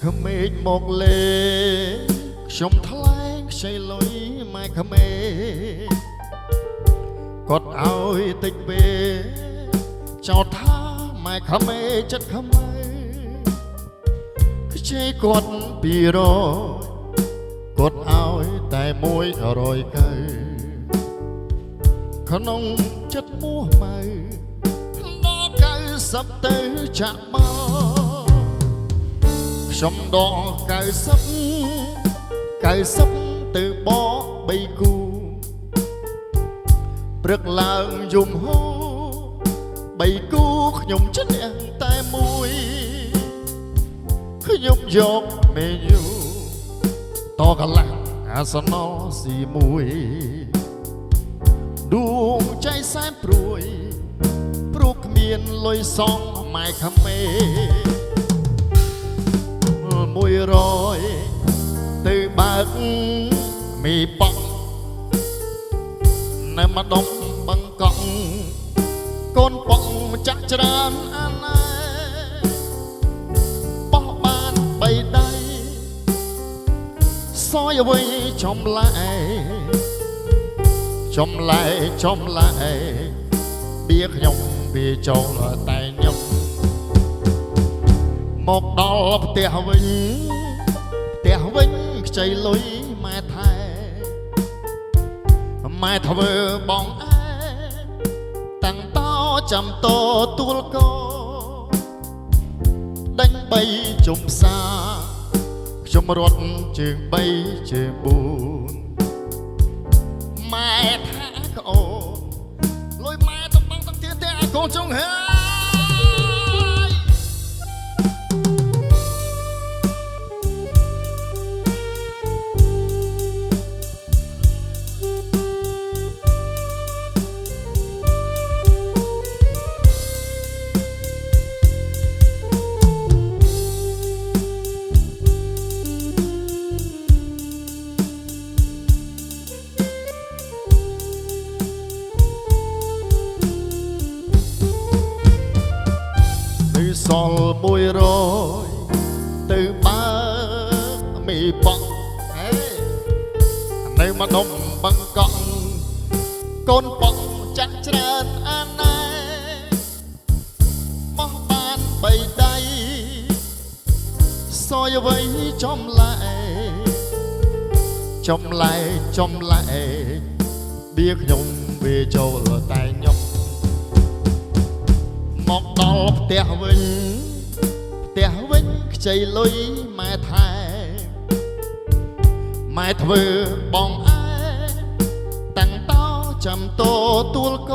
ក្មេងមកលេខ្ញុំថ្លែងខ្ចីលុយម៉ែក្មេងគាត់ឲ្យតិចពេលចោទថាម៉ែក្មេងចិត្តក្មេងខ្ចីគាត់200គាត់ឲ្យតែ100កៅក្នុងចិត្តមោះម៉ៅដល់90ទៅចាក់មកខ្ញុំដល់90ទៅប3គូព្រឹកឡើងយំហូ3គូខ្ញុំចិត្តតែមួយខ្ញុំយកមេញូតកន្លះអាសនស៊ីមួយដួងใจសែនព្រួយព្រោះគ្មានលុយសងម៉ែក្មេង100ទៅបើកមីប៉ក់នៅម្ដុំបង្កក់កូនប៉ក់ចាក់ច្រើនអាណែបោះបាន3ដៃសយអ្វីចំលែបៀខ្ញុំវាចូលតែខ្ញុំមកដល់ផ្ទះវិញខ្ចីលុយម៉ែថែម៉ែធ្វើបងអែតាំងតចាំតទួលកដេញ3ជុំផ្សារខ្ញុំរត់ជើង3ជើង4ម៉ែថាក្អូនលុយម៉ែទៅបងទាំងទៀតតែឲ្យកូនចង់ហើយសល់100ទៅបើមីប៉ក់នៅម្ដុំបង្កក់កូនប៉ក់ចាក់ច្រើនអាណែបោះបាន3ដៃសយអ្វីចំលែបៀខ្ញុំវាចូលតែខ្ញុំមកដល់ផ្ទះវិញខ្ចីលុយម៉ែថែម៉ែធ្វើបងអែតាំងតចាំតទួលក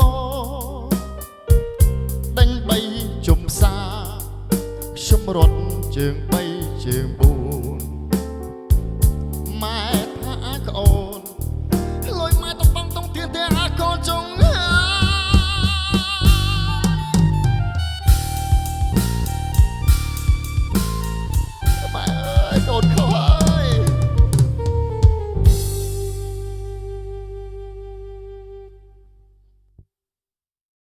ដេញ3ជុំផ្សារខ្ញុំរត់ជើង3ជើង4ម៉ែថាក្អូនលុយម៉ែទៅបងតុងទៀនតែអាកូនចង់កូន